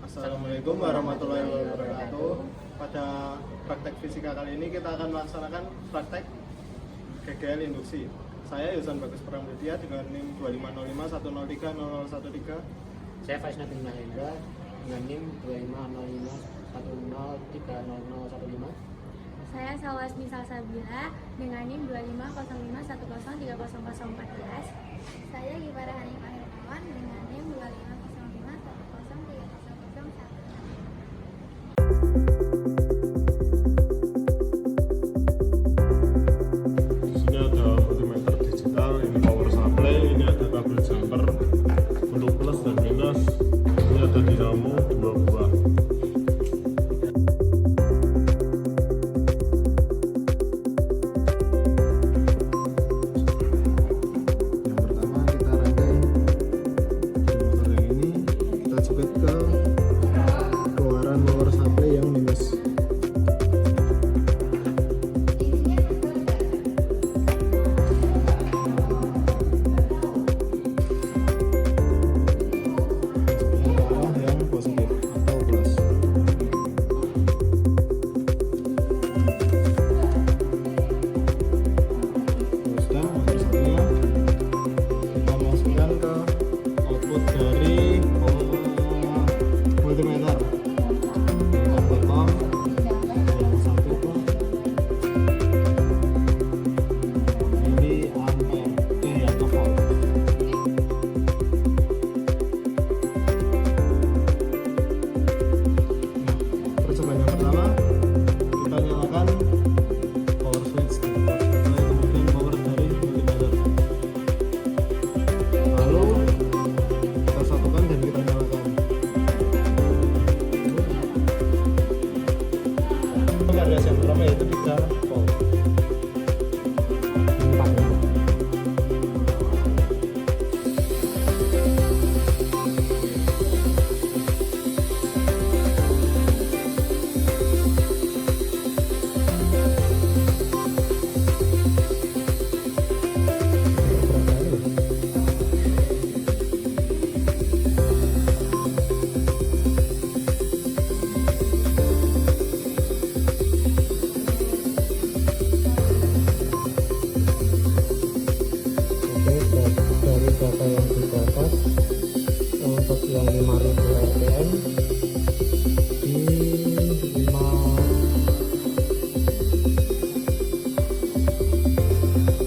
Assalamualaikum warahmatullahi wabarakatuh. Pada praktek fisika kali ini kita akan melaksanakan praktek GGL induksi. Saya Yusan Bagus Pramudya dengan NIM 25051030013. Saya Faiz Nabil Mahendra dengan NIM 25051030015. Saya Sawasmi Salsabila dengan NIM 25051030014. Saya Gibara Hanim Akhirnawan dengan NIM 25051030001. Di sini ada multimeter digital, ini power supply, ini ada kabel jumper untuk plus dan minus, ini ada dinamo 2 buah. Yang pertama kita rangkai motor yang ini, kita jepit ke keluaran power supply yang minus. Yang positif atau plus. Teruskan motor satunya kita masukkan ke output dari multimeter. Bottom yang satu pun ini ampere atau volt. Percobaan yang pertama kita nyalakan power switch, kemudian power dari multimeter, lalu kita satukan dan kita nyalakan. Radiasi yang pertama yaitu 3 volt. Dari data yang didapat untuk yang 5000 rpm di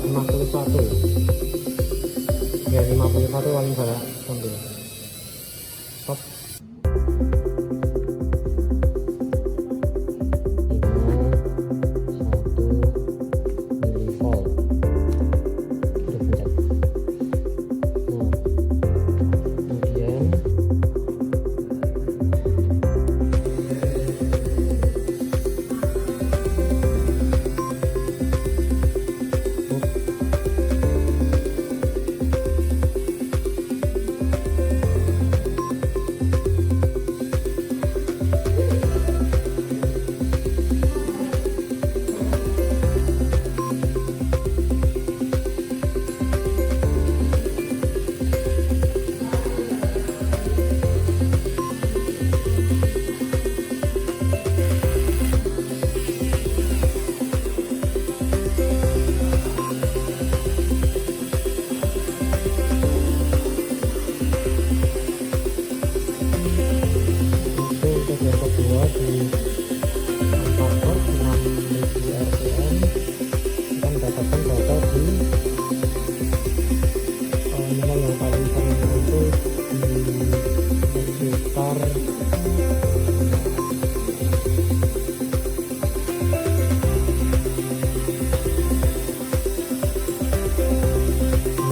51 ya, 51 paling banyak sampai stop. Untuk yang kedua di power 6000 rpm kita mendapatkan data di nilai yang paling rendah itu di sekitar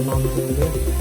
69.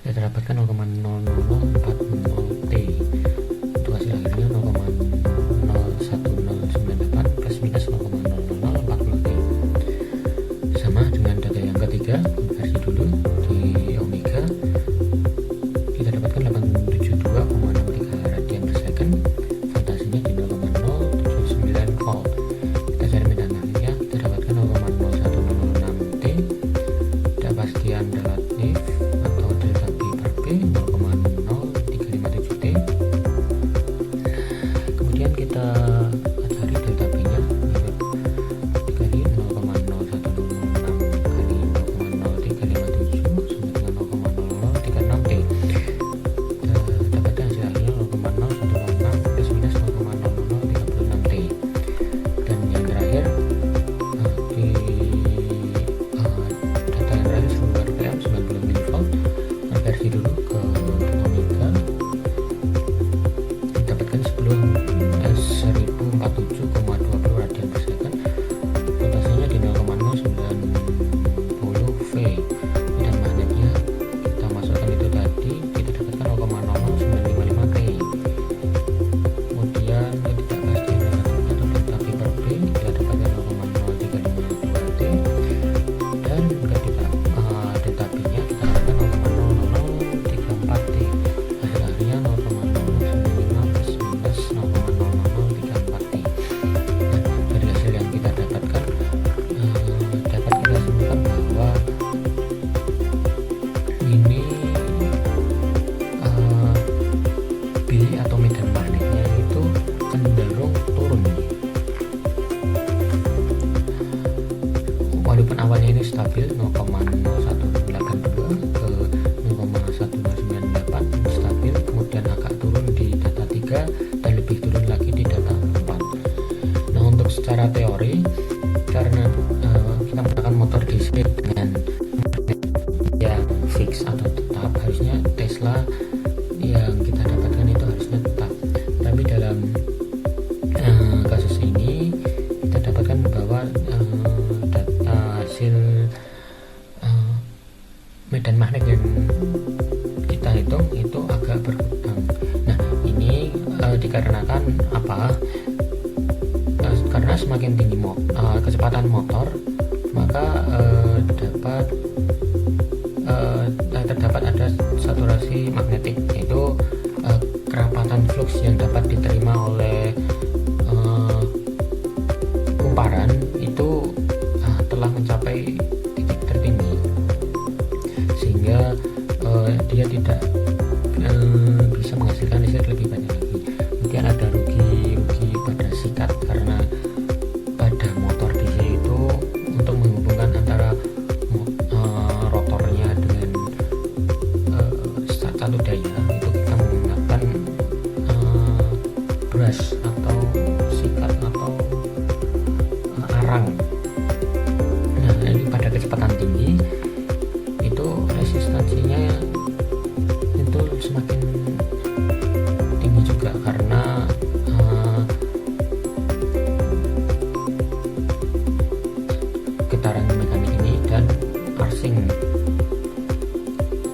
kita dapatkan 0,00040T. Untuk hasil akhirnya 0,01098 plus minus 0,00040T. Sama dengan data yang ketiga, konversi dulu di omega. Kita dapatkan 872,63 radian per second. Voltasenya di 0,079 volt. Kita cari medan magnetnya, kita dapatkan 0,0106T. Kepastian relatif atau delta P per P 0,0357T. Kemudian kita cari delta P nya, dikali 0,0106 kali 0,0357 sama dengan 0,0036T. Dapatkan hasil akhirnya 0,0106 plus minus 0,0036T. Dan yang terakhir di data yang terakhir sumber RPM 90 mV. Konversi dulu ke omega, dapatkan 1047,20 radian per second. Voltasenya di 0,090 V. Dan magnetnya kita masukkan itu tadi, kita dapatkan 0,00955T. Kemudian ketidakpastian relatif atau delta P per P kita dapatkan 0,0352T. Dan delta P nya kita dapatkan 0,0034T. Hasil akhirnya 0,0095 plus minus 0,0034T. Dari hasil yang kita dapatkan, dapat kita simpulkan bahwa ini Billy atau medan magnetnya itu cenderung turun. Walaupun awalnya ini stabil 0,0182 ke 0,1098 stabil, kemudian agak turun di data 3 dan lebih turun lagi di data 4. Nah, untuk secara teori, karena kita menggunakan motor DC dengan yang fix atau tetap, harusnya Tesla yang kita dapatkan itu harusnya tetap. Tapi dalam kasus ini kita dapatkan bahwa hasil medan magnet yang kita hitung itu agak berkurang. Nah, ini dikarenakan apa? Karena semakin tinggi kecepatan motor, maka terdapat ada saturasi magnetik, yaitu kerapatan flux yang dapat diterima oleh kumparan itu telah mencapai titik tertinggi, sehingga dia tidak bisa menghasilkan listrik lebih banyak lagi. Kemudian ada rugi pada sikat, karena pada motor DC itu untuk menghubungkan antara rotornya dengan satu daya itu kita menggunakan brush atau sikat atau arang. Nah, ini pada kecepatan tinggi itu resistansinya itu semakin tinggi juga, karena getaran mekanik ini dan arcing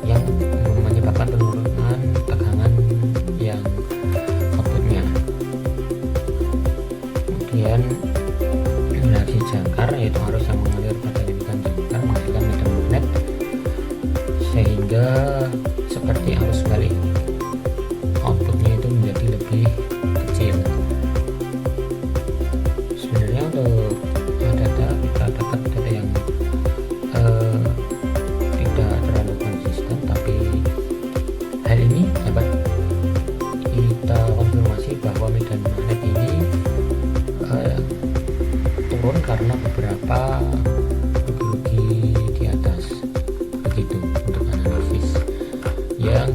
yang menyebabkan penurunan tegangan yang outputnya. Kemudian reaksi jangkar, yaitu arus yang mengalir pada lingkaran jangkar menghasilkan medan magnet, sehingga seperti arus balik outputnya itu menjadi lebih kecil. Sebenarnya untuk data kita dapat data yang tidak terlalu konsisten, tapi hal ini dapat kita konfirmasi bahwa medan magnet ini turun karena beberapa rugi di atas. Begitu untuk analisis yang